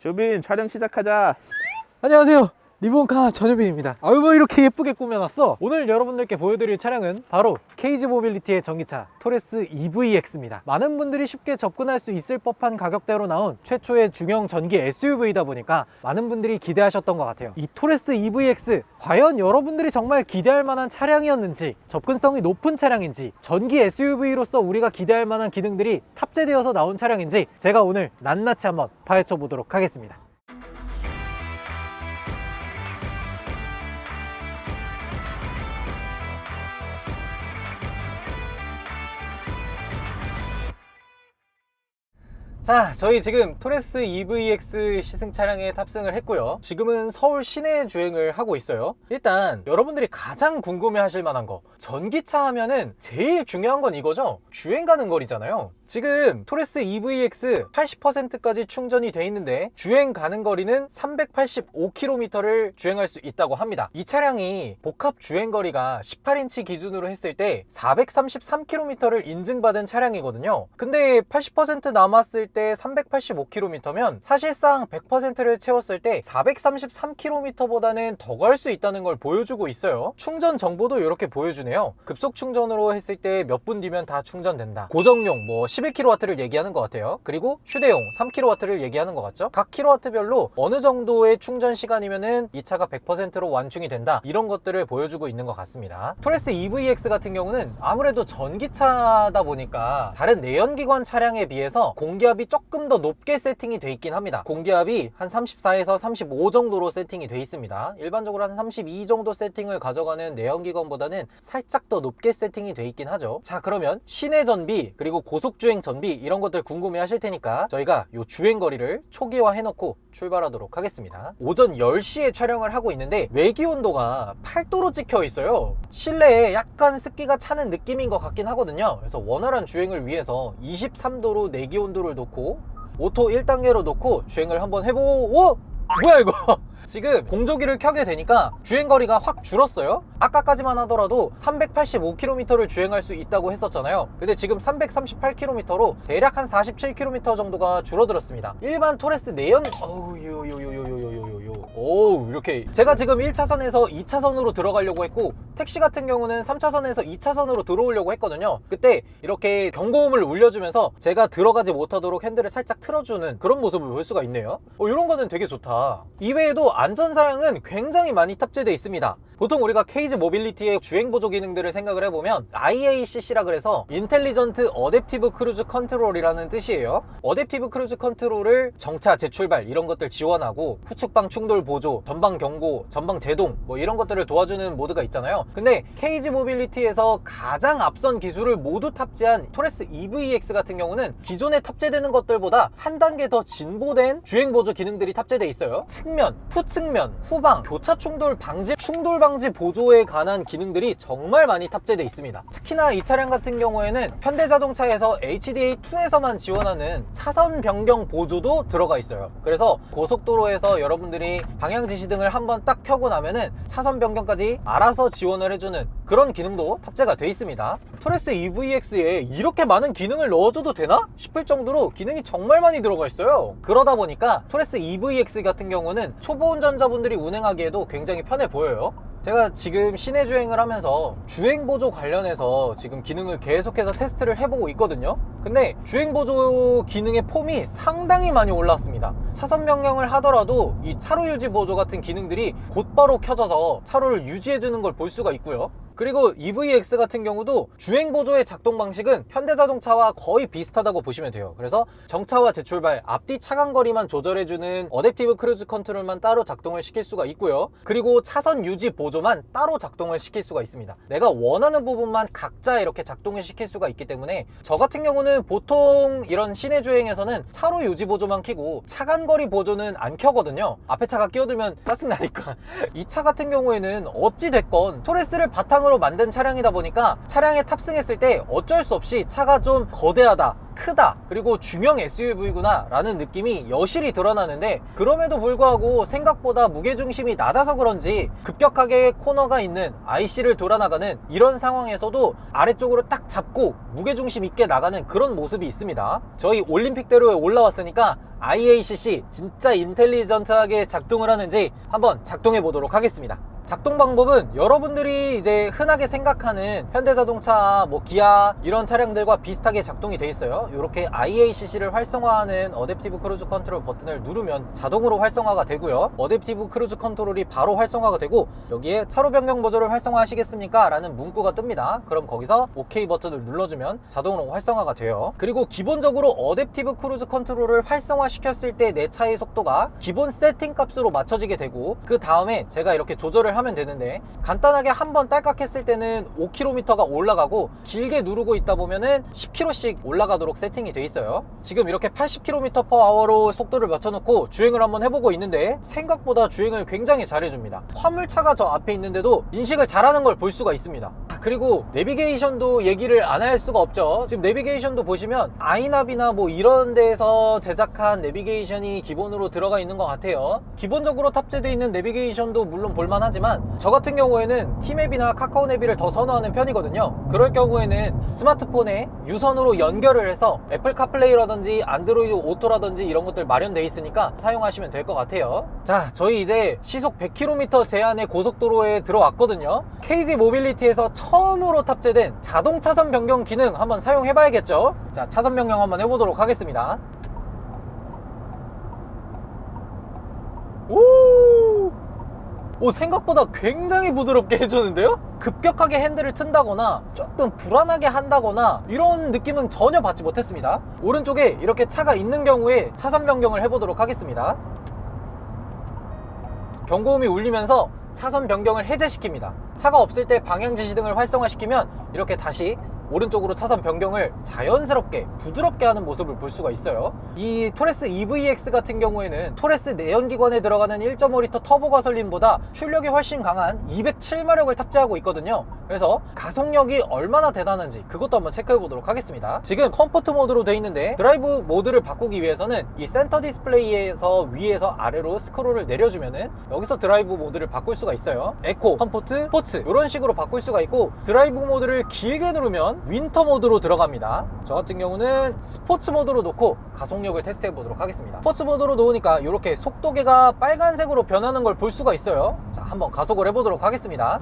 조빈, 촬영 시작하자. 안녕하세요, 리본카 전효빈입니다. 아이고, 이렇게 예쁘게 꾸며놨어. 오늘 여러분들께 보여드릴 차량은 바로 KG 모빌리티의 전기차 토레스 EVX입니다. 많은 분들이 쉽게 접근할 수 있을 법한 가격대로 나온 최초의 중형 전기 SUV다 보니까 많은 분들이 기대하셨던 것 같아요. 이 토레스 EVX, 과연 여러분들이 정말 기대할 만한 차량이었는지, 접근성이 높은 차량인지, 전기 SUV로서 우리가 기대할 만한 기능들이 탑재되어서 나온 차량인지 제가 오늘 낱낱이 한번 파헤쳐 보도록 하겠습니다. 자, 저희 지금 토레스 EVX 시승 차량에 탑승을 했고요. 지금은 서울 시내 주행을 하고 있어요. 일단 여러분들이 가장 궁금해 하실 만한 거, 전기차 하면은 제일 중요한 건 이거죠. 주행 가는 거리잖아요. 지금 토레스 EVX 80%까지 충전이 돼 있는데 주행 가는 거리는 385km를 주행할 수 있다고 합니다. 이 차량이 복합 주행 거리가 18인치 기준으로 했을 때 433km를 인증받은 차량이거든요. 근데 80% 남았을 때 385km면 사실상 100%를 채웠을 때 433km보다는 더 갈 수 있다는 걸 보여주고 있어요. 충전 정보도 이렇게 보여주네요. 급속 충전으로 했을 때 몇 분 뒤면 다 충전된다. 고정용 뭐 11kW를 얘기하는 것 같아요. 그리고 휴대용 3kW를 얘기하는 것 같죠. 각 킬로와트별로 어느 정도의 충전 시간이면은 이 차가 100%로 완충이 된다, 이런 것들을 보여주고 있는 것 같습니다. 토레스 EVX 같은 경우는 아무래도 전기차다 보니까 다른 내연기관 차량에 비해서 공기압이 조금 더 높게 세팅이 돼 있긴 합니다. 공기압이 한 34에서 35 정도로 세팅이 돼 있습니다. 일반적으로 한 32 정도 세팅을 가져가는 내연기관보다는 살짝 더 높게 세팅이 돼 있긴 하죠. 자, 그러면 시내 전비 그리고 고속주행 전비 이런 것들 궁금해 하실 테니까 저희가 요 주행거리를 초기화 해놓고 출발하도록 하겠습니다. 오전 10시에 촬영을 하고 있는데 외기 온도가 8도로 찍혀 있어요. 실내에 약간 습기가 차는 느낌인 것 같긴 하거든요. 그래서 원활한 주행을 위해서 23도로 내기 온도를 놓고 오토 1단계로 놓고 주행을 한번 해보고, 뭐야 이거 지금 공조기를 켜게 되니까 주행거리가 확 줄었어요. 아까까지만 하더라도 385km를 주행할 수 있다고 했었잖아요. 근데 지금 338km로 대략 한 47km 정도가 줄어들었습니다. 일반 토레스 내연 오, 이렇게 제가 지금 1차선에서 2차선으로 들어가려고 했고, 택시 같은 경우는 3차선에서 2차선으로 들어오려고 했거든요. 그때 이렇게 경고음을 울려주면서 제가 들어가지 못하도록 핸들을 살짝 틀어주는 그런 모습을 볼 수가 있네요. 이런 거는 되게 좋다. 이외에도 안전사양은 굉장히 많이 탑재되어 있습니다. 보통 우리가 KG 모빌리티의 주행보조 기능들을 생각을 해보면 IACC라 그래서 인텔리전트 어댑티브 크루즈 컨트롤이라는 뜻이에요. 어댑티브 크루즈 컨트롤을 정차, 재출발 이런 것들 지원하고 후측방 충돌 보조, 전방 경고, 전방 제동 뭐 이런 것들을 도와주는 모드가 있잖아요. 근데 KG 모빌리티에서 가장 앞선 기술을 모두 탑재한 토레스 EVX 같은 경우는 기존에 탑재되는 것들보다 한 단계 더 진보된 주행보조 기능들이 탑재되어 있어요. 측면, 후측면, 후방, 교차 충돌 방지, 충돌 방지 보조에 관한 기능들이 정말 많이 탑재되어 있습니다. 특히나 이 차량 같은 경우에는 현대자동차에서 HDA2에서만 지원하는 차선 변경 보조도 들어가 있어요. 그래서 고속도로에서 여러분들이 방향지시등을 한번 딱 켜고 나면은 차선 변경까지 알아서 지원을 해주는 그런 기능도 탑재가 되어 있습니다. 토레스 EVX에 이렇게 많은 기능을 넣어줘도 되나 싶을 정도로 기능이 정말 많이 들어가 있어요. 그러다 보니까 토레스 EVX 같은 경우는 초보 운전자분들이 운행하기에도 굉장히 편해 보여요. 제가 지금 시내 주행을 하면서 주행보조 관련해서 지금 기능을 계속해서 테스트를 해보고 있거든요. 근데 주행보조 기능의 폼이 상당히 많이 올랐습니다. 차선 변경을 하더라도 이 차로 유지 보조 같은 기능들이 곧바로 켜져서 차로를 유지해주는 걸 볼 수가 있고요. 그리고 EVX 같은 경우도 주행보조의 작동 방식은 현대자동차와 거의 비슷하다고 보시면 돼요. 그래서 정차와 재출발, 앞뒤 차간거리만 조절해주는 어댑티브 크루즈 컨트롤만 따로 작동을 시킬 수가 있고요. 그리고 차선 유지 보조만 따로 작동을 시킬 수가 있습니다. 내가 원하는 부분만 각자 이렇게 작동을 시킬 수가 있기 때문에 저 같은 경우는 보통 이런 시내 주행에서는 차로 유지 보조만 켜고 차간거리 보조는 안 켜거든요. 앞에 차가 끼어들면 짜증나니까. 이 차 같은 경우에는 어찌됐건 토레스를 바탕으로 만든 차량이다 보니까 차량에 탑승했을 때 어쩔 수 없이 차가 좀 거대하다, 크다, 그리고 중형 SUV구나 라는 느낌이 여실히 드러나는데, 그럼에도 불구하고 생각보다 무게중심이 낮아서 그런지 급격하게 코너가 있는 IC를 돌아나가는 이런 상황에서도 아래쪽으로 딱 잡고 무게중심 있게 나가는 그런 모습이 있습니다. 저희 올림픽대로에 올라왔으니까 IACC 진짜 인텔리전트하게 작동을 하는지 한번 작동해 보도록 하겠습니다. 작동 방법은 여러분들이 이제 흔하게 생각하는 현대자동차, 뭐 기아 이런 차량들과 비슷하게 작동이 돼 있어요. 이렇게 IACC를 활성화하는 어댑티브 크루즈 컨트롤 버튼을 누르면 자동으로 활성화가 되고요. 어댑티브 크루즈 컨트롤이 바로 활성화가 되고 여기에 차로 변경 보조를 활성화하시겠습니까? 라는 문구가 뜹니다. 그럼 거기서 OK 버튼을 눌러주면 자동으로 활성화가 돼요. 그리고 기본적으로 어댑티브 크루즈 컨트롤을 활성화시켰을 때 내 차의 속도가 기본 세팅 값으로 맞춰지게 되고 그 다음에 제가 이렇게 조절을 하면 되는데 간단하게 한번 딸깍 했을 때는 5km가 올라가고 길게 누르고 있다 보면은 10km씩 올라가도록 세팅이 돼 있어요. 지금 이렇게 80km/h로 속도를 맞춰놓고 주행을 한번 해보고 있는데 생각보다 주행을 굉장히 잘해줍니다. 화물차가 저 앞에 있는데도 인식을 잘하는 걸 볼 수가 있습니다. 그리고 내비게이션도 얘기를 안 할 수가 없죠. 지금 내비게이션도 보시면 아이나비나 뭐 이런 데에서 제작한 내비게이션이 기본으로 들어가 있는 것 같아요. 기본적으로 탑재되어 있는 내비게이션도 물론 볼만하지만 저 같은 경우에는 T맵이나 카카오내비를 더 선호하는 편이거든요. 그럴 경우에는 스마트폰에 유선으로 연결을 해서 애플 카플레이라든지 안드로이드 오토라든지 이런 것들 마련되어 있으니까 사용하시면 될 것 같아요. 자, 저희 이제 시속 100km 제한의 고속도로에 들어왔거든요. KZ 모빌리티에서 처음으로 탑재된 자동 차선 변경 기능 한번 사용해 봐야겠죠. 자, 차선 변경 한번 해보도록 하겠습니다. 오, 생각보다 굉장히 부드럽게 해주는데요? 급격하게 핸들을 튼다거나 조금 불안하게 한다거나 이런 느낌은 전혀 받지 못했습니다. 오른쪽에 이렇게 차가 있는 경우에 차선 변경을 해보도록 하겠습니다. 경고음이 울리면서 차선 변경을 해제시킵니다. 차가 없을 때 방향 지시등을 활성화시키면 이렇게 다시 오른쪽으로 차선 변경을 자연스럽게 부드럽게 하는 모습을 볼 수가 있어요. 이 토레스 EVX 같은 경우에는 토레스 내연기관에 들어가는 1.5L 터보 가솔린보다 출력이 훨씬 강한 207마력을 탑재하고 있거든요. 그래서 가속력이 얼마나 대단한지 그것도 한번 체크해 보도록 하겠습니다. 지금 컴포트 모드로 되어 있는데 드라이브 모드를 바꾸기 위해서는 이 센터 디스플레이에서 위에서 아래로 스크롤을 내려주면은 여기서 드라이브 모드를 바꿀 수가 있어요. 에코, 컴포트, 스포츠 이런 식으로 바꿀 수가 있고 드라이브 모드를 길게 누르면 윈터 모드로 들어갑니다. 저 같은 경우는 스포츠 모드로 놓고 가속력을 테스트해 보도록 하겠습니다. 스포츠 모드로 놓으니까 이렇게 속도계가 빨간색으로 변하는 걸 볼 수가 있어요. 자, 한번 가속을 해보도록 하겠습니다.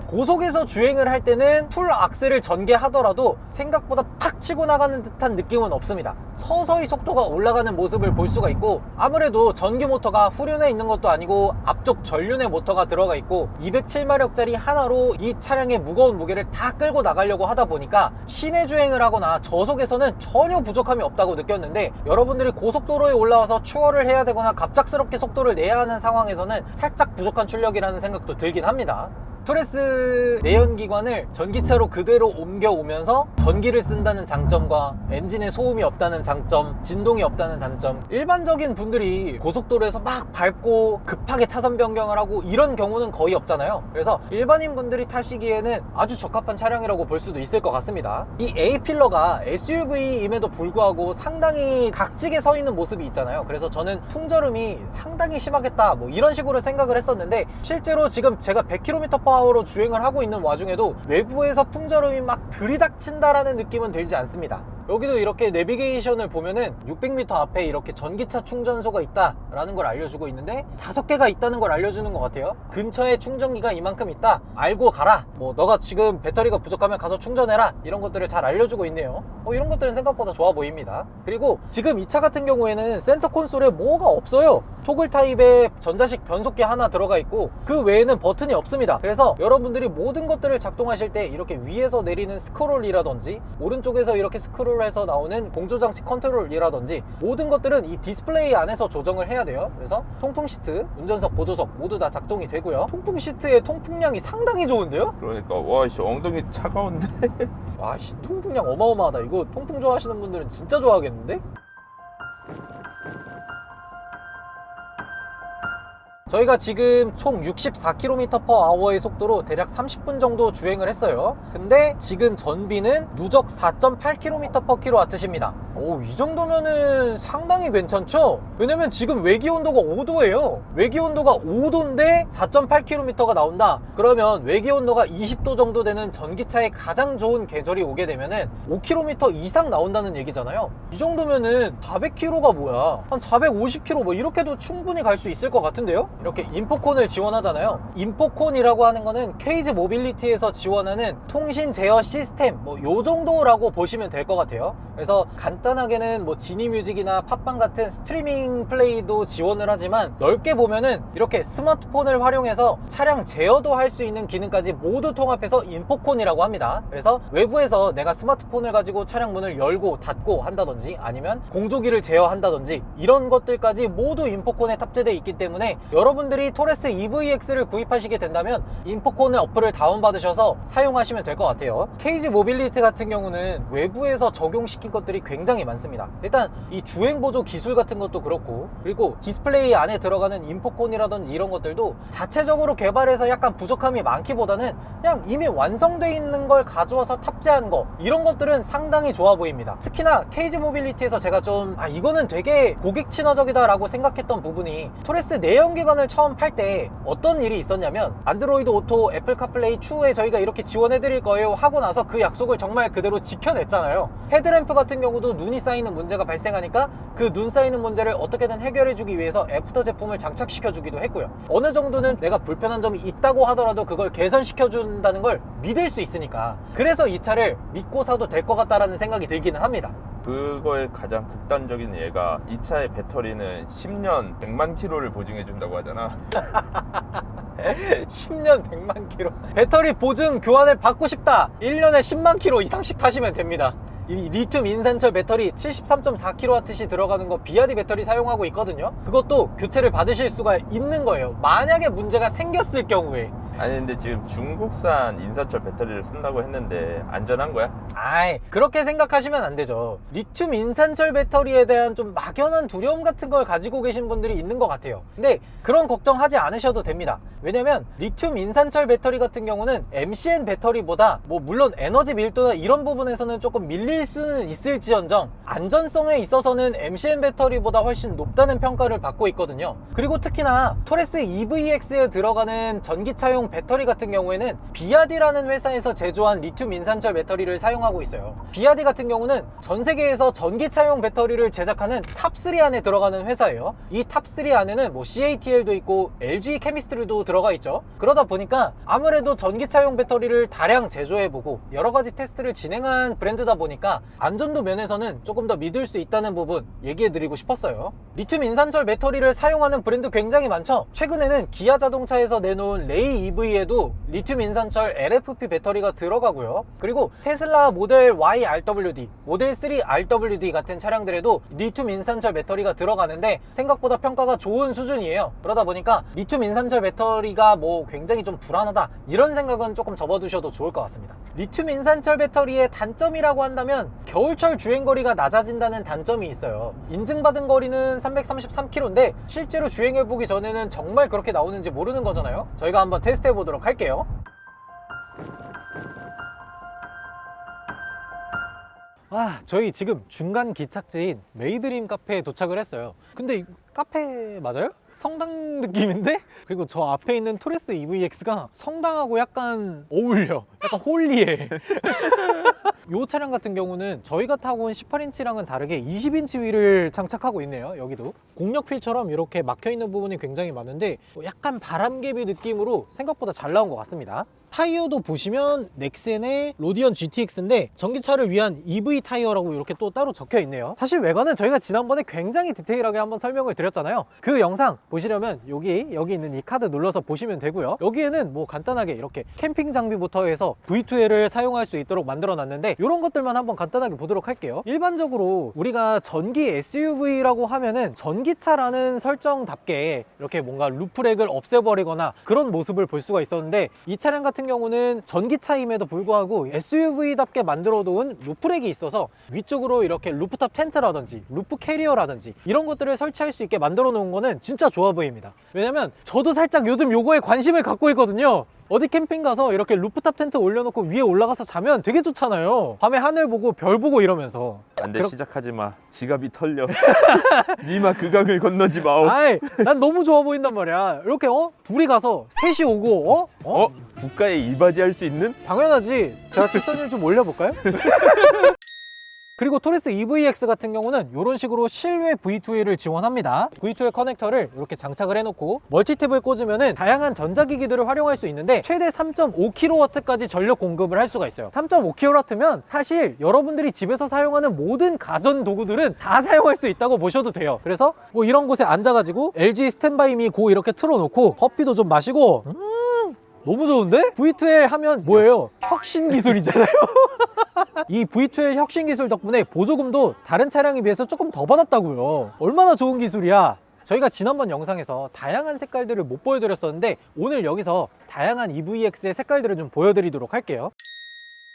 고속에서 주행을 할 때는 풀 악셀을 전개하더라도 생각보다 팍 치고 나가는 듯한 느낌은 없습니다. 서서히 속도가 올라가는 모습을 볼 수가 있고 아무래도 전기 모터가 후륜에 있는 것도 아니고 앞쪽 전륜에 모터가 들어가 있고 207마력짜리 하나로 이 차량의 무거운 무게를 다 끌고 나가려고 하다 보니까 시내 주행을 하거나 저속에서는 전혀 부족함이 없다고 느꼈는데 여러분들이 고속도로에 올라와서 추월을 해야 되거나 갑작스럽게 속도를 내야 하는 상황에서는 살짝 부족한 출력이라는 생각도 들긴 합니다. 토레스 내연기관을 전기차로 그대로 옮겨오면서 전기를 쓴다는 장점과 엔진에 소음이 없다는 장점, 진동이 없다는 단점, 일반적인 분들이 고속도로에서 막 밟고 급하게 차선 변경을 하고 이런 경우는 거의 없잖아요. 그래서 일반인 분들이 타시기에는 아주 적합한 차량이라고 볼 수도 있을 것 같습니다. 이 A필러가 SUV임에도 불구하고 상당히 각지게 서 있는 모습이 있잖아요. 그래서 저는 풍절음이 상당히 심하겠다 뭐 이런 식으로 생각을 했었는데 실제로 지금 제가 100km/h로 주행을 하고 있는 와중에도 외부에서 풍절음이 막 들이닥친다라는 느낌은 들지 않습니다. 여기도 이렇게 내비게이션을 보면은 600m 앞에 이렇게 전기차 충전소가 있다라는 걸 알려주고 있는데 5개가 있다는 걸 알려주는 것 같아요. 근처에 충전기가 이만큼 있다, 알고 가라, 뭐 너가 지금 배터리가 부족하면 가서 충전해라, 이런 것들을 잘 알려주고 있네요. 이런 것들은 생각보다 좋아 보입니다. 그리고 지금 이 차 같은 경우에는 센터 콘솔에 뭐가 없어요. 토글 타입의 전자식 변속기 하나 들어가 있고 그 외에는 버튼이 없습니다. 그래서 여러분들이 모든 것들을 작동하실 때 이렇게 위에서 내리는 스크롤이라든지 오른쪽에서 이렇게 스크롤 해서 나오는 공조장치 컨트롤이라든지 모든 것들은 이 디스플레이 안에서 조정을 해야 돼요. 그래서 통풍 시트, 운전석, 보조석 모두 다 작동이 되고요. 통풍 시트의 통풍량이 상당히 좋은데요? 그러니까 와씨 엉덩이 차가운데. 와씨 통풍량 어마어마하다. 이거 통풍 좋아하시는 분들은 진짜 좋아하겠는데? 저희가 지금 총 64km/h의 속도로 대략 30분 정도 주행을 했어요. 근데 지금 전비는 누적 4.8km/kWh입니다. 오, 이 정도면은 상당히 괜찮죠? 왜냐면 지금 외기 온도가 5도예요. 외기 온도가 5도인데 4.8km가 나온다. 그러면 외기 온도가 20도 정도 되는 전기차의 가장 좋은 계절이 오게 되면은 5km 이상 나온다는 얘기잖아요. 이 정도면은 400km가 뭐야? 한 450km 뭐 이렇게도 충분히 갈 수 있을 것 같은데요? 이렇게 인포콘을 지원하잖아요. 인포콘이라고 하는 거는 케이지 모빌리티에서 지원하는 통신 제어 시스템 뭐 요 정도라고 보시면 될 것 같아요. 그래서 간단하게는 뭐 지니뮤직이나 팟빵 같은 스트리밍 플레이도 지원을 하지만 넓게 보면은 이렇게 스마트폰을 활용해서 차량 제어도 할 수 있는 기능까지 모두 통합해서 인포콘이라고 합니다. 그래서 외부에서 내가 스마트폰을 가지고 차량 문을 열고 닫고 한다든지 아니면 공조기를 제어한다든지 이런 것들까지 모두 인포콘에 탑재되어 있기 때문에 여러분들이 토레스 EVX를 구입하시게 된다면 인포콘의 어플을 다운받으셔서 사용하시면 될 것 같아요. 케이지 모빌리티 같은 경우는 외부에서 적용시킨 것들이 굉장히 많습니다. 일단 이 주행보조 기술 같은 것도 그렇고, 그리고 디스플레이 안에 들어가는 인포콘이라든지 이런 것들도 자체적으로 개발해서 약간 부족함이 많기보다는 그냥 이미 완성되어 있는 걸 가져와서 탑재한 거, 이런 것들은 상당히 좋아 보입니다. 특히나 케이지 모빌리티에서 제가 좀 이거는 되게 고객 친화적이다 라고 생각했던 부분이, 토레스 내연기관을 처음 팔 때 어떤 일이 있었냐면 안드로이드 오토, 애플 카플레이 추후에 저희가 이렇게 지원해 드릴 거예요 하고 나서 그 약속을 정말 그대로 지켜냈잖아요. 헤드램프 같은 경우도 눈이 쌓이는 문제가 발생하니까 그 눈 쌓이는 문제를 어떻게든 해결해 주기 위해서 애프터 제품을 장착시켜 주기도 했고요. 어느 정도는 내가 불편한 점이 있다고 하더라도 그걸 개선시켜 준다는 걸 믿을 수 있으니까, 그래서 이 차를 믿고 사도 될 것 같다라는 생각이 들기는 합니다. 그거의 가장 극단적인 예가 이 차의 배터리는 10년 100만 킬로를 보증해 준다고 하잖아. 10년 100만 킬로 배터리 보증 교환을 받고 싶다, 1년에 10만 킬로 이상씩 타시면 됩니다. 이 리튬 인산철 배터리 73.4kWh 들어가는 거 비아디 배터리 사용하고 있거든요. 그것도 교체를 받으실 수가 있는 거예요, 만약에 문제가 생겼을 경우에. 아니 근데 지금 중국산 인산철 배터리를 쓴다고 했는데 안전한 거야? 아이, 그렇게 생각하시면 안 되죠. 리튬 인산철 배터리에 대한 좀 막연한 두려움 같은 걸 가지고 계신 분들이 있는 것 같아요. 근데 그런 걱정하지 않으셔도 됩니다. 왜냐면 리튬 인산철 배터리 같은 경우는 MCN 배터리보다 뭐 물론 에너지 밀도나 이런 부분에서는 조금 밀릴 수는 있을지언정 안전성에 있어서는 MCN 배터리보다 훨씬 높다는 평가를 받고 있거든요. 그리고 특히나 토레스 EVX에 들어가는 전기차용 배터리 같은 경우에는 비아디라는 회사에서 제조한 리튬 인산철 배터리를 사용하고 있어요. 비아디 같은 경우는 전 세계에서 전기차용 배터리를 제작하는 탑3 안에 들어가는 회사예요. 이 탑3 안에는 뭐 CATL도 있고 LG 케미스트리도 들어가 있죠. 그러다 보니까 아무래도 전기차용 배터리를 다량 제조해보고 여러가지 테스트를 진행한 브랜드다 보니까 안전도 면에서는 조금 더 믿을 수 있다는 부분 얘기해드리고 싶었어요. 리튬 인산철 배터리를 사용하는 브랜드 굉장히 많죠. 최근에는 기아 자동차에서 내놓은 레이 EV에도 리튬 인산철 LFP 배터리가 들어가고요. 그리고 테슬라 모델 Y RWD, 모델 3 RWD 같은 차량들에도 리튬 인산철 배터리가 들어가는데 생각보다 평가가 좋은 수준이에요. 그러다 보니까 리튬 인산철 배터리가 뭐 굉장히 좀 불안하다, 이런 생각은 조금 접어두셔도 좋을 것 같습니다. 리튬 인산철 배터리의 단점이라고 한다면 겨울철 주행거리가 낮아진다는 단점이 있어요. 인증받은 거리는 333km인데 실제로 주행해보기 전에는 정말 그렇게 나오는지 모르는 거잖아요. 저희가 한번 테스트 해보도록 할게요. 저희 지금 중간 기착지인 메이드림 카페에 도착을 했어요. 근데 이 카페 맞아요? 성당 느낌인데? 그리고 저 앞에 있는 토레스 EVX가 성당하고 약간 어울려. 약간 홀리해. 이 차량 같은 경우는 저희가 타고 온 18인치랑은 다르게 20인치 휠을 장착하고 있네요. 여기도 공력 휠처럼 이렇게 막혀있는 부분이 굉장히 많은데 약간 바람개비 느낌으로 생각보다 잘 나온 것 같습니다. 타이어도 보시면 넥센의 로디언 GTX인데 전기차를 위한 EV 타이어라고 이렇게 또 따로 적혀 있네요. 사실 외관은 저희가 지난번에 굉장히 디테일하게 한번 설명을 드렸잖아요. 그 영상 보시려면 여기 있는 이 카드 눌러서 보시면 되고요. 여기에는 뭐 간단하게 이렇게 캠핑 장비부터 해서 V2L을 사용할 수 있도록 만들어 놨는데 이런 것들만 한번 간단하게 보도록 할게요. 일반적으로 우리가 전기 SUV라고 하면은 전기차라는 설정답게 이렇게 뭔가 루프렉을 없애버리거나 그런 모습을 볼 수가 있었는데, 이 차량 같은 경우는 전기차임에도 불구하고 SUV답게 만들어 놓은 루프렉이 있어서 위쪽으로 이렇게 루프탑 텐트라든지 루프 캐리어라든지 이런 것들을 설치할 수 있게 만들어 놓은 거는 진짜 좋아 보입니다. 왜냐면 저도 살짝 요즘 요거에 관심을 갖고 있거든요. 어디 캠핑 가서 이렇게 루프탑 텐트 올려놓고 위에 올라가서 자면 되게 좋잖아요. 밤에 하늘 보고 별 보고 이러면서. 안돼 시작하지 마. 지갑이 털려. 니마 그 강을 건너지 마오. 아이, 난 너무 좋아 보인단 말이야. 이렇게 둘이 가서 셋이 오고 국가에 이바지할 수 있는? 당연하지. 제가 직선율 좀 올려볼까요? 그리고 토레스 EVX 같은 경우는 이런 식으로 실외 V2L을 지원합니다. V2L 커넥터를 이렇게 장착을 해놓고 멀티탭을 꽂으면 다양한 전자기기들을 활용할 수 있는데 최대 3.5kW까지 전력 공급을 할 수가 있어요. 3.5kW면 사실 여러분들이 집에서 사용하는 모든 가전 도구들은 다 사용할 수 있다고 보셔도 돼요. 그래서 뭐 이런 곳에 앉아가지고 LG 스탠바이미 고 이렇게 틀어놓고 커피도 좀 마시고 너무 좋은데? V2L 하면 뭐예요? 혁신 기술이잖아요. 이 V2L 혁신 기술 덕분에 보조금도 다른 차량에 비해서 조금 더 받았다고요. 얼마나 좋은 기술이야. 저희가 지난번 영상에서 다양한 색깔들을 못 보여드렸었는데 오늘 여기서 다양한 EVX의 색깔들을 좀 보여드리도록 할게요.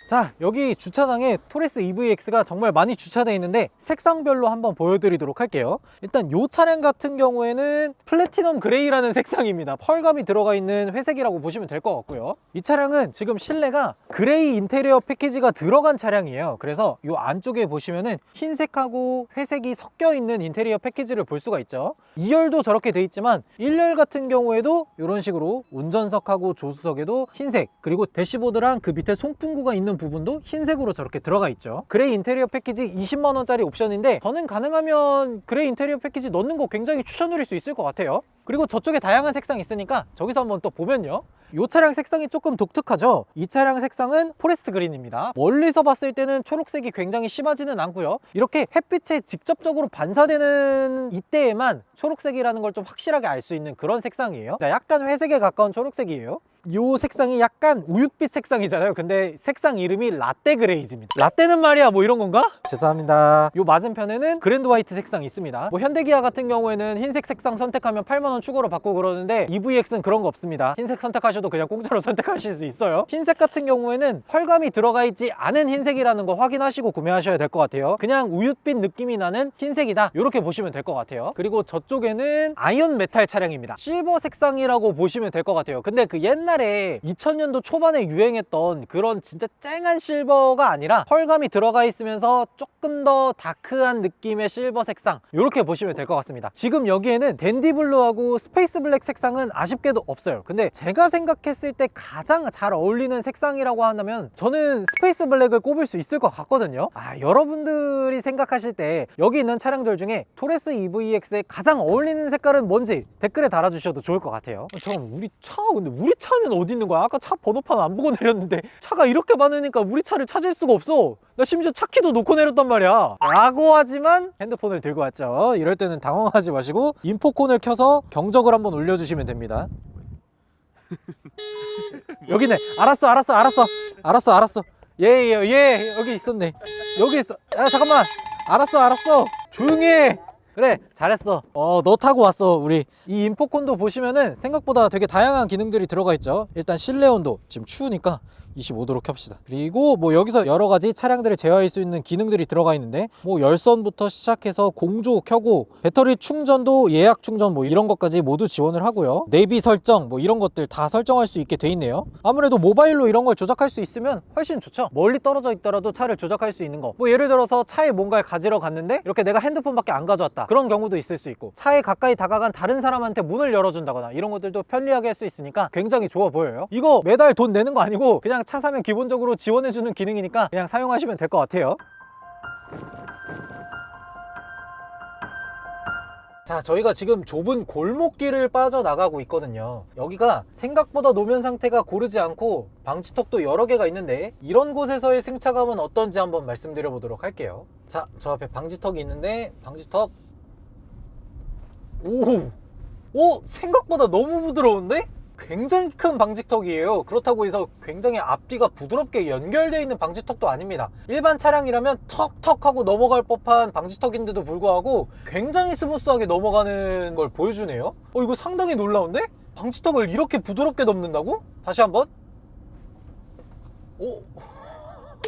자, 여기 주차장에 토레스 EVX가 정말 많이 주차되어 있는데 색상별로 한번 보여드리도록 할게요. 일단 이 차량 같은 경우에는 플래티넘 그레이라는 색상입니다. 펄감이 들어가 있는 회색이라고 보시면 될 것 같고요. 이 차량은 지금 실내가 그레이 인테리어 패키지가 들어간 차량이에요. 그래서 이 안쪽에 보시면은 흰색하고 회색이 섞여 있는 인테리어 패키지를 볼 수가 있죠. 2열도 저렇게 돼 있지만 1열 같은 경우에도 이런 식으로 운전석하고 조수석에도 흰색, 그리고 대시보드랑 그 밑에 송풍구가 있는 부분도 흰색으로 저렇게 들어가 있죠. 그레이 인테리어 패키지 20만 원짜리 옵션인데 저는 가능하면 그레이 인테리어 패키지 넣는 거 굉장히 추천드릴 수 있을 것 같아요. 그리고 저쪽에 다양한 색상이 있으니까 저기서 한번 또 보면요, 이 차량 색상이 조금 독특하죠. 이 차량 색상은 포레스트 그린입니다. 멀리서 봤을 때는 초록색이 굉장히 심하지는 않고요. 이렇게 햇빛에 직접적으로 반사되는 이때에만 초록색이라는 걸 좀 확실하게 알 수 있는 그런 색상이에요. 약간 회색에 가까운 초록색이에요. 이 색상이 약간 우윳빛 색상이잖아요. 근데 색상 이름이 라떼 그레이즈입니다. 라떼는 말이야 뭐 이런 건가? 죄송합니다. 이 맞은편에는 그랜드 화이트 색상이 있습니다. 뭐 현대기아 같은 경우에는 흰색 색상 선택하면 8만 원 추가로 받고 그러는데 EVX는 그런 거 없습니다. 흰색 선택하셔도 그냥 공짜로 선택하실 수 있어요. 흰색 같은 경우에는 펄감이 들어가 있지 않은 흰색이라는 거 확인하시고 구매하셔야 될 것 같아요. 그냥 우윳빛 느낌이 나는 흰색이다, 이렇게 보시면 될 것 같아요. 그리고 저쪽에는 아이언 메탈 차량입니다. 실버 색상이라고 보시면 될 것 같아요. 근데 그 옛날에 2000년도 초반에 유행했던 그런 진짜 쨍한 실버가 아니라 펄감이 들어가 있으면서 조금 더 다크한 느낌의 실버 색상, 이렇게 보시면 될 것 같습니다. 지금 여기에는 댄디블루하고 스페이스 블랙 색상은 아쉽게도 없어요. 근데 제가 생각했을 때 가장 잘 어울리는 색상이라고 한다면 저는 스페이스 블랙을 꼽을 수 있을 것 같거든요. 여러분들이 생각하실 때 여기 있는 차량들 중에 토레스 EVX에 가장 어울리는 색깔은 뭔지 댓글에 달아주셔도 좋을 것 같아요. 잠깐만, 근데 우리 차는 어디 있는 거야? 아까 차 번호판 안 보고 내렸는데 차가 이렇게 많으니까 우리 차를 찾을 수가 없어. 나 심지어 차 키도 놓고 내렸단 말이야. 라고 하지만 핸드폰을 들고 왔죠. 이럴 때는 당황하지 마시고 인포콘을 켜서 경적을 한번 울려주시면 됩니다. 여기네. 알았어. 예, 여기 있었네. 여기 있어. 야, 잠깐만. 알았어. 조용히 해. 그래, 잘했어. 너 타고 왔어. 우리 이 인포콘도 보시면은 생각보다 되게 다양한 기능들이 들어가 있죠. 일단 실내 온도, 지금 추우니까 25도로 켭시다. 그리고 뭐 여기서 여러 가지 차량들을 제어할 수 있는 기능들이 들어가 있는데 뭐 열선부터 시작해서 공조 켜고 배터리 충전도 예약 충전 뭐 이런 것까지 모두 지원을 하고요. 내비 설정 뭐 이런 것들 다 설정할 수 있게 돼 있네요. 아무래도 모바일로 이런 걸 조작할 수 있으면 훨씬 좋죠. 멀리 떨어져 있더라도 차를 조작할 수 있는 거, 뭐 예를 들어서 차에 뭔가를 가지러 갔는데 이렇게 내가 핸드폰밖에 안 가져왔다, 그런 경우도 있을 수 있고, 차에 가까이 다가간 다른 사람한테 문을 열어준다거나 이런 것들도 편리하게 할 수 있으니까 굉장히 좋아 보여요. 이거 매달 돈 내는 거 아니고 그냥 차 사면 기본적으로 지원해주는 기능이니까 그냥 사용하시면 될 것 같아요. 자, 저희가 지금 좁은 골목길을 빠져나가고 있거든요. 여기가 생각보다 노면 상태가 고르지 않고 방지턱도 여러 개가 있는데 이런 곳에서의 승차감은 어떤지 한번 말씀드려 보도록 할게요. 자, 저 앞에 방지턱이 있는데 방지턱, 오, 생각보다 너무 부드러운데? 굉장히 큰 방지턱이에요. 그렇다고 해서 굉장히 앞뒤가 부드럽게 연결되어 있는 방지턱도 아닙니다. 일반 차량이라면 턱턱 하고 넘어갈 법한 방지턱인데도 불구하고 굉장히 스무스하게 넘어가는 걸 보여주네요. 이거 상당히 놀라운데? 방지턱을 이렇게 부드럽게 넘는다고? 다시 한번. 왜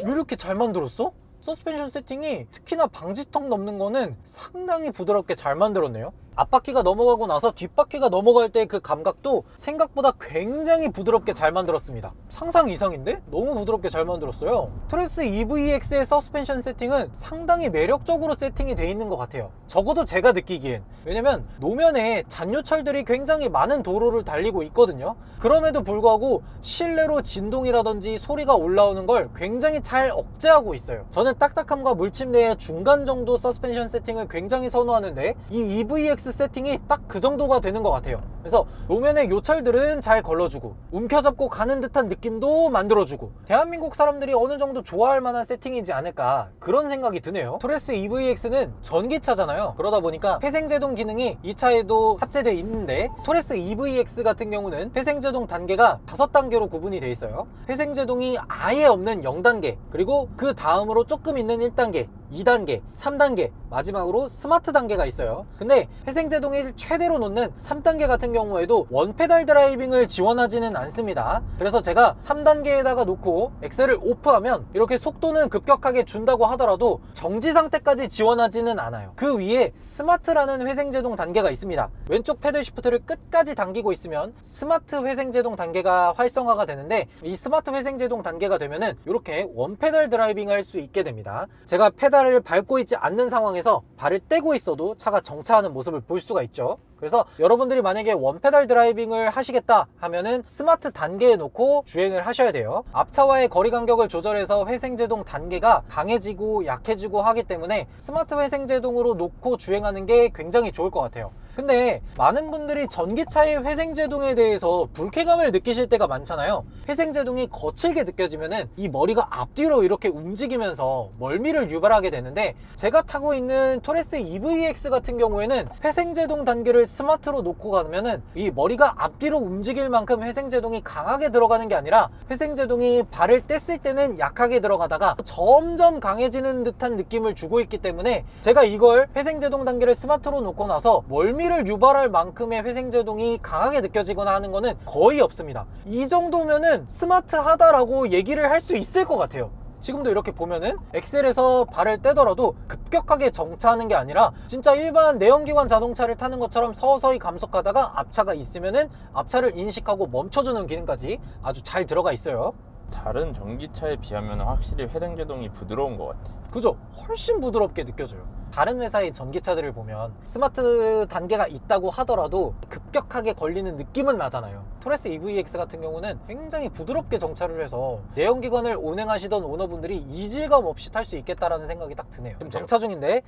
이렇게 잘 만들었어? 서스펜션 세팅이 특히나 방지턱 넘는 거는 상당히 부드럽게 잘 만들었네요. 앞바퀴가 넘어가고 나서 뒷바퀴가 넘어갈 때 그 감각도 생각보다 굉장히 부드럽게 잘 만들었습니다. 상상 이상인데? 너무 부드럽게 잘 만들었어요. 토레스 EVX의 서스펜션 세팅은 상당히 매력적으로 세팅이 돼 있는 것 같아요. 적어도 제가 느끼기엔. 왜냐면 노면에 잔유철들이 굉장히 많은 도로를 달리고 있거든요. 그럼에도 불구하고 실내로 진동이라든지 소리가 올라오는 걸 굉장히 잘 억제하고 있어요. 저는 딱딱함과 물침내의 중간 정도 서스펜션 세팅을 굉장히 선호하는데 이 EVX 세팅이 딱 그 정도가 되는 것 같아요. 그래서 노면의 요철들은 잘 걸러주고 움켜잡고 가는 듯한 느낌도 만들어주고 대한민국 사람들이 어느 정도 좋아할 만한 세팅이지 않을까 그런 생각이 드네요. 토레스 EVX는 전기차잖아요. 그러다 보니까 회생제동 기능이 이 차에도 탑재되어 있는데 토레스 EVX 같은 경우는 회생제동 단계가 5단계로 구분이 되어 있어요. 회생제동이 아예 없는 0단계, 그리고 그 다음으로 조금 있는 1단계, 2단계, 3단계, 마지막으로 스마트 단계가 있어요. 근데 회생제동을 최대로 놓는 3단계 같은 경우에도 원페달 드라이빙을 지원하지는 않습니다. 그래서 제가 3단계에다가 놓고 엑셀을 오프하면 이렇게 속도는 급격하게 준다고 하더라도 정지 상태까지 지원하지는 않아요. 그 위에 스마트라는 회생제동 단계가 있습니다. 왼쪽 패들 시프트를 끝까지 당기고 있으면 스마트 회생제동 단계가 활성화가 되는데 이 스마트 회생제동 단계가 되면은 이렇게 원페달 드라이빙을 할 수 있게 됩니다. 제가 페달을 밟고 있지 않는 상황에서 발을 떼고 있어도 차가 정차하는 모습을 볼 수가 있죠. 그래서 여러분들이 만약에 원페달 드라이빙을 하시겠다 하면은 스마트 단계에 놓고 주행을 하셔야 돼요. 앞차와의 거리 간격을 조절해서 회생제동 단계가 강해지고 약해지고 하기 때문에 스마트 회생제동으로 놓고 주행하는 게 굉장히 좋을 것 같아요. 근데 많은 분들이 전기차의 회생제동에 대해서 불쾌감을 느끼실 때가 많잖아요. 회생제동이 거칠게 느껴지면은 이 머리가 앞뒤로 이렇게 움직이면서 멀미를 유발하게 되는데 제가 타고 있는 토레스 EVX 같은 경우에는 회생제동 단계를 스마트로 놓고 가면은 이 머리가 앞뒤로 움직일 만큼 회생제동이 강하게 들어가는 게 아니라 회생제동이 발을 뗐을 때는 약하게 들어가다가 점점 강해지는 듯한 느낌을 주고 있기 때문에 제가 이걸 회생제동 단계를 스마트로 놓고 나서 멀미를 유발할 만큼의 회생제동이 강하게 느껴지거나 하는 거는 거의 없습니다. 이 정도면은 스마트하다라고 얘기를 할 수 있을 것 같아요. 지금도 이렇게 보면은 엑셀에서 발을 떼더라도 급격하게 정차하는 게 아니라 진짜 일반 내연기관 자동차를 타는 것처럼 서서히 감속하다가 앞차가 있으면은 앞차를 인식하고 멈춰주는 기능까지 아주 잘 들어가 있어요. 다른 전기차에 비하면 확실히 회생제동이 부드러운 것 같아. 그죠? 훨씬 부드럽게 느껴져요. 다른 회사의 전기차들을 보면 스마트 단계가 있다고 하더라도 급격하게 걸리는 느낌은 나잖아요. 토레스 EVX 같은 경우는 굉장히 부드럽게 정차를 해서 내연기관을 운행하시던 오너분들이 이질감 없이 탈 수 있겠다라는 생각이 딱 드네요. 지금 정차 중인데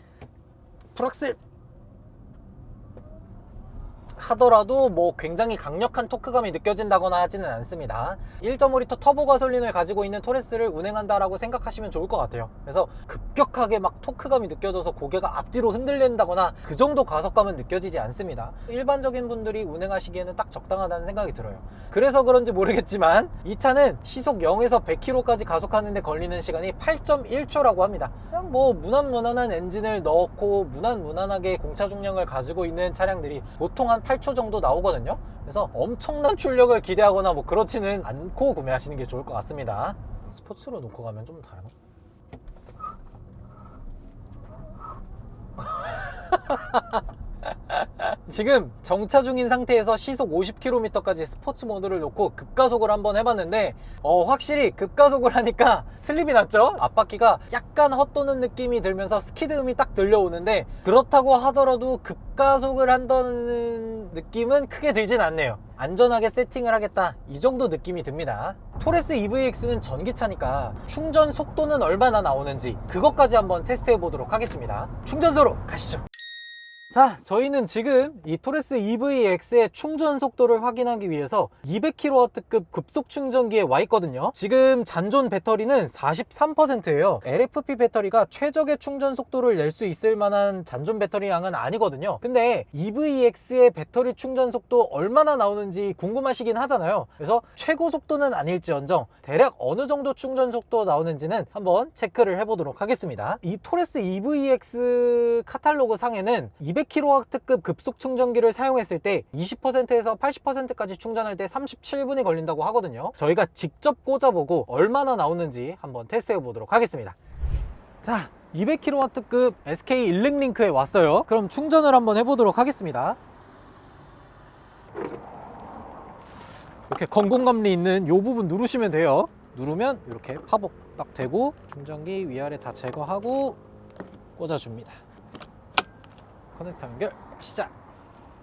풀악셀 하더라도 뭐 굉장히 강력한 토크감이 느껴진다거나 하지는 않습니다. 1.5L 터보 가솔린을 가지고 있는 토레스를 운행한다라고 생각하시면 좋을 것 같아요. 그래서 급격하게 막 토크감이 느껴져서 고개가 앞뒤로 흔들린다거나 그 정도 가속감은 느껴지지 않습니다. 일반적인 분들이 운행하시기에는 딱 적당하다는 생각이 들어요. 그래서 그런지 모르겠지만 이 차는 시속 0에서 100km까지 가속하는데 걸리는 시간이 8.1초라고 합니다. 그냥 뭐 무난무난한 엔진을 넣고 무난무난하게 공차 중량을 가지고 있는 차량들이 보통 한 8초 정도 나오거든요. 그래서 엄청난 출력을 기대하거나 뭐 그렇지는 않고 구매하시는 게 좋을 것 같습니다. 스포츠로 놓고 가면 좀 다르나? 지금 정차 중인 상태에서 시속 50km까지 스포츠 모드를 놓고 급가속을 한번 해봤는데 확실히 급가속을 하니까 슬립이 났죠? 앞바퀴가 약간 헛도는 느낌이 들면서 스키드음이 딱 들려오는데 그렇다고 하더라도 급가속을 한다는 느낌은 크게 들진 않네요. 안전하게 세팅을 하겠다 이 정도 느낌이 듭니다. 토레스 EVX는 전기차니까 충전 속도는 얼마나 나오는지 그것까지 한번 테스트해 보도록 하겠습니다. 충전소로 가시죠. 자, 저희는 지금 이 토레스 EVX의 충전 속도를 확인하기 위해서 200kW급 급속 충전기에 와 있거든요. 지금 잔존 배터리는 43%예요. LFP 배터리가 최적의 충전 속도를 낼 수 있을 만한 잔존 배터리 양은 아니거든요. 근데 EVX의 배터리 충전 속도 얼마나 나오는지 궁금하시긴 하잖아요. 그래서 최고 속도는 아닐지언정 대략 어느 정도 충전 속도 나오는지는 한번 체크를 해보도록 하겠습니다. 이 토레스 EVX 카탈로그 상에는 200kW급 급속 충전기를 사용했을 때 20%에서 80%까지 충전할 때 37분이 걸린다고 하거든요. 저희가 직접 꽂아보고 얼마나 나오는지 한번 테스트해 보도록 하겠습니다. 자, 200kW급 SK 일렉링크에 왔어요. 그럼 충전을 한번 해보도록 하겠습니다. 이렇게 건공감리 있는 이 부분 누르시면 돼요. 누르면 이렇게 팝업 딱 되고 충전기 위아래 다 제거하고 꽂아줍니다. 커넥터 연결 시작.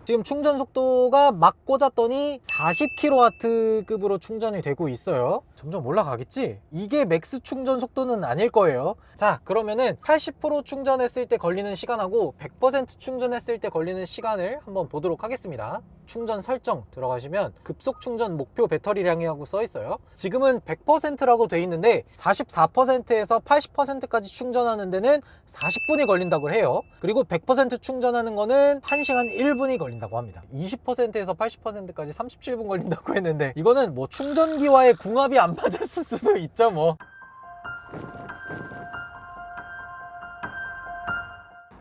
지금 충전 속도가 막 꽂았더니 40kW급으로 충전이 되고 있어요. 점점 올라가겠지? 이게 맥스 충전 속도는 아닐 거예요. 자, 그러면은 80% 충전했을 때 걸리는 시간하고 100% 충전했을 때 걸리는 시간을 한번 보도록 하겠습니다. 충전 설정 들어가시면 급속 충전 목표 배터리량이라고 써 있어요. 지금은 100%라고 돼 있는데 44%에서 80%까지 충전하는 데는 40분이 걸린다고 해요. 그리고 100% 충전하는 거는 1시간 1분이 걸린다고 합니다. 20%에서 80%까지 37분 걸린다고 했는데 이거는 뭐 충전기와의 궁합이 안 맞았을 수도 있죠 뭐.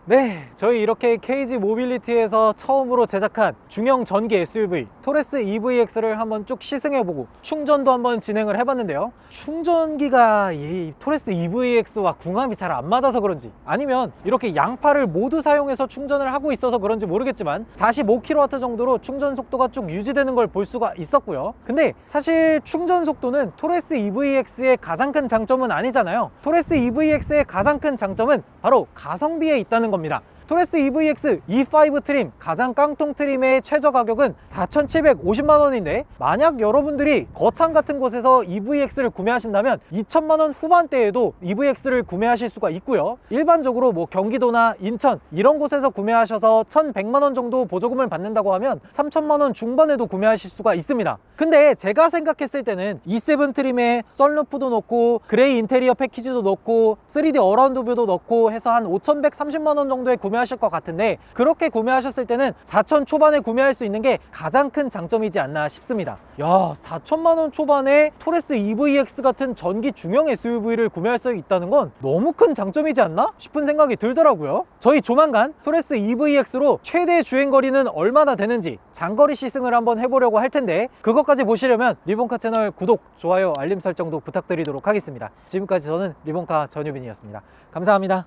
네, 저희 이렇게 KG 모빌리티에서 처음으로 제작한 중형 전기 SUV 토레스 EVX를 한번 쭉 시승해보고 충전도 한번 진행을 해봤는데요. 충전기가 이 토레스 EVX와 궁합이 잘 안 맞아서 그런지 아니면 이렇게 양팔을 모두 사용해서 충전을 하고 있어서 그런지 모르겠지만 45kW 정도로 충전 속도가 쭉 유지되는 걸 볼 수가 있었고요. 근데 사실 충전 속도는 토레스 EVX의 가장 큰 장점은 아니잖아요. 토레스 EVX의 가장 큰 장점은 바로 가성비에 있다는 겁니다. 토레스 EVX E5 트림 가장 깡통 트림의 최저 가격은 4,750만원인데 만약 여러분들이 거창 같은 곳에서 EVX를 구매하신다면 2천만원 후반대에도 EVX를 구매하실 수가 있고요. 일반적으로 뭐 경기도나 인천 이런 곳에서 구매하셔서 1,100만원 정도 보조금을 받는다고 하면 3천만원 중반에도 구매하실 수가 있습니다. 근데 제가 생각했을 때는 E7 트림에 썬루프도 넣고 그레이 인테리어 패키지도 넣고 3D 어라운드 뷰도 넣고 해서 한 5,130만원 정도에 구매하실 것 같은데 그렇게 구매하셨을 때는 4천 초반에 구매할 수 있는 게 가장 큰 장점이지 않나 싶습니다. 야, 4천만원 초반에 토레스 EVX 같은 전기 중형 SUV를 구매할 수 있다는 건 너무 큰 장점이지 않나 싶은 생각이 들더라고요. 저희 조만간 토레스 EVX로 최대 주행거리는 얼마나 되는지 장거리 시승을 한번 해보려고 할 텐데 그것까지 보시려면 리본카 채널 구독, 좋아요, 알림 설정도 부탁드리도록 하겠습니다. 지금까지 저는 리본카 전유빈이었습니다. 감사합니다.